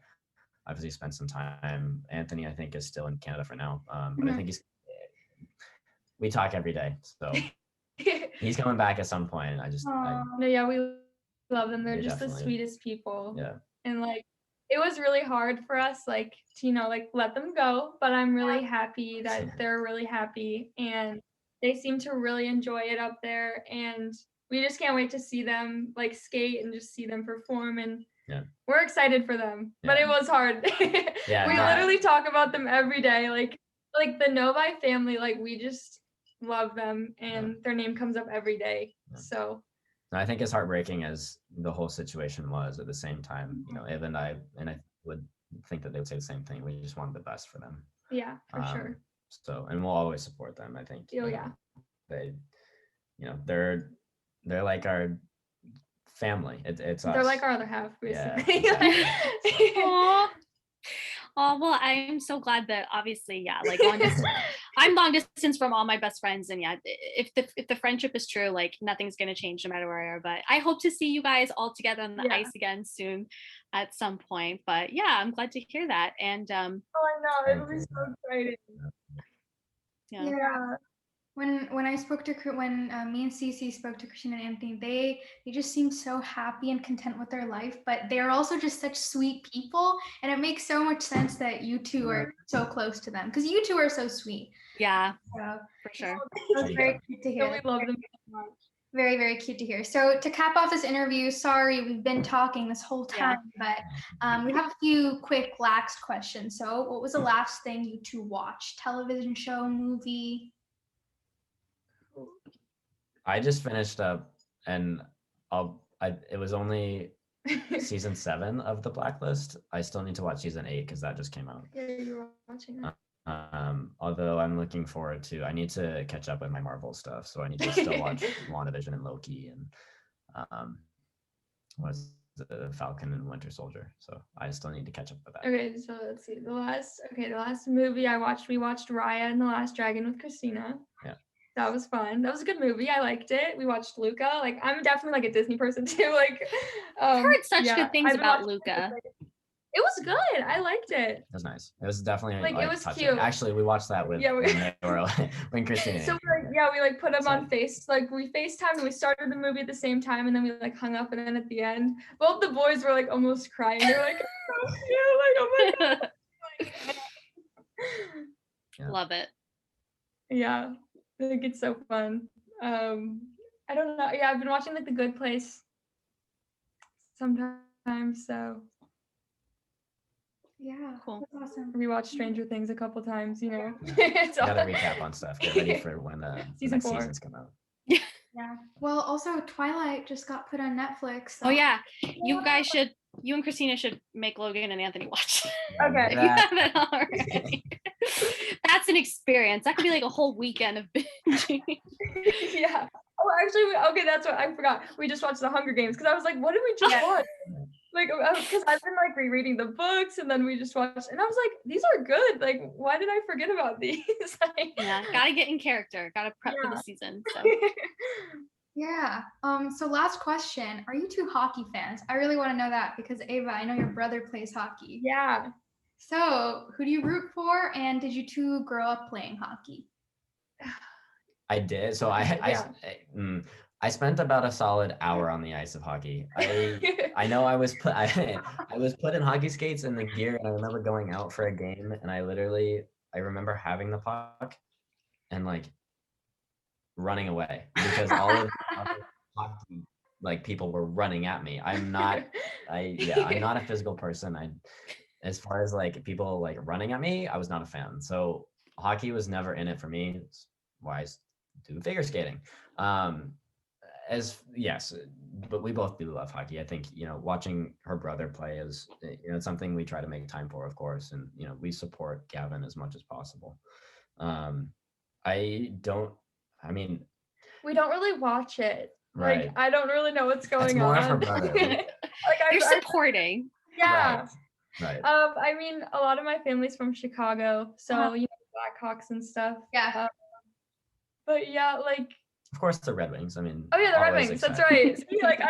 obviously spend some time. Anthony, I think, is still in Canada for now. But I think we talk every day. So he's coming back at some point. We love them. They're just the sweetest people. Yeah. And like, it was really hard for us, like, to, like, let them go, but I'm really happy that they're really happy and they seem to really enjoy it up there. And we just can't wait to see them, like, skate and just see them perform. And we're excited for them, but it was hard. We literally talk about them every day. Like the Novi family, like, we just love them and their name comes up every day. So. I think as heartbreaking as the whole situation was, at the same time, Ava and I would think that they would say the same thing. We just wanted the best for them. Yeah, for sure. So, and we'll always support them. I think. They, they're like our family. It's us. They're like our other half, basically. Yeah. Oh, well, I'm so glad that obviously, like long distance, I'm long distance from all my best friends. And if the friendship is true, like nothing's going to change no matter where I are. But I hope to see you guys all together on the ice again soon at some point. But I'm glad to hear that. And I know, it'll be so exciting. Yeah. When me and Cece spoke to Christina and Anthony, they just seem so happy and content with their life, but they're also just such sweet people, and it makes so much sense that you two are so close to them because you two are so sweet. Yeah, for sure. That's very cute to hear. So we love them so much. Very, very cute to hear. So to cap off this interview, sorry, we've been talking this whole time, but we have a few quick last questions. So what was the last thing you two watched? Television show, movie? I just finished up, and it was only season 7 of The Blacklist. I still need to watch season 8 because that just came out. Yeah, you're watching that. Although I'm looking forward to, I need to catch up with my Marvel stuff, so I need to still watch WandaVision and Loki and was the Falcon and Winter Soldier. So I still need to catch up with that. Okay, so let's see. The last movie we watched Raya and the Last Dragon with Christina. Yeah. That was fun. That was a good movie. I liked it. We watched Luca. Like, I'm definitely like a Disney person too. Like, I've heard such good things about Luca. It was good. I liked it. It was nice. It was definitely like it was touching. cute. Actually, we watched that with when Christina. So we put them on Face. Like, we FaceTimed and we started the movie at the same time, and then we like hung up, and then at the end, both the boys were like almost crying. They're like, so cute. Like, oh my god. Love it. Yeah, I think it's so fun. I don't know. Yeah, I've been watching like The Good Place sometimes, so yeah, cool. That's awesome. We watched Stranger Things a couple times, you know. Gotta recap on stuff. Get ready for when the next seasons come out. Yeah. Well, also Twilight just got put on Netflix. So. Oh yeah, you and Christina should make Logan and Anthony watch. Okay. If you haven't already. That's an experience. That could be like a whole weekend of binging. Yeah. Oh, actually, that's what I forgot. We just watched The Hunger Games because I was like, what did we just watch? Like, because I've been like rereading the books, and then we just watched, and I was like, these are good. Like, why did I forget about these? Like, yeah, gotta get in character. Gotta prep for the season. So. Yeah. So last question: are you two hockey fans? I really want to know that because Ava, I know your brother plays hockey. Yeah. So who do you root for, and did you two grow up playing hockey? I did. So I spent about a solid hour on the ice of hockey. I know I was put in hockey skates in the gear, and I remember going out for a game, and I remember having the puck and like running away because all of the hockey like people were running at me. I'm not a physical person. As far as like people like running at me, I was not a fan. So hockey was never in it for me. It's why I do figure skating. But we both do love hockey. I think, watching her brother play is, it's something we try to make time for, of course. And, we support Gavin as much as possible. We don't really watch it. Right. Like, I don't really know what's going on. More of her brother. You're supporting. Yeah. Right. A lot of my family's from Chicago, so, Blackhawks and stuff. Yeah. But yeah, like, of course, the Red Wings. I mean, oh yeah, the Red Wings. Exciting. That's right. See, like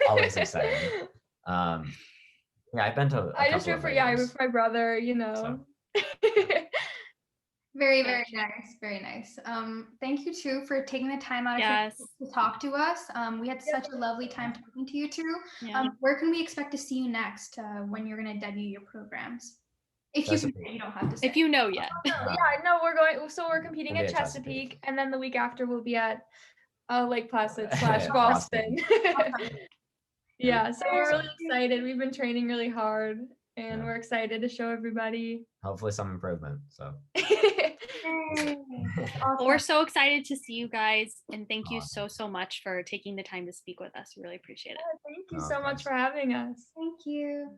always exciting. I've been to. I just root for my brother. So. Very, very nice. Very nice. Thank you two for taking the time out of to talk to us. We had such a lovely time talking to you two. Yeah. Where can we expect to see you next when you're going to debut your programs? If you don't have to say. If you know yet. We're competing at Chesapeake, and then the week after we'll be at Lake Placid / Boston. Yeah, so we're really excited. We've been training really hard, and we're excited to show everybody. Hopefully some improvement, so. Well, we're so excited to see you guys, and thank you so much for taking the time to speak with us. We really appreciate it. Thank you so much for having us. Thank you.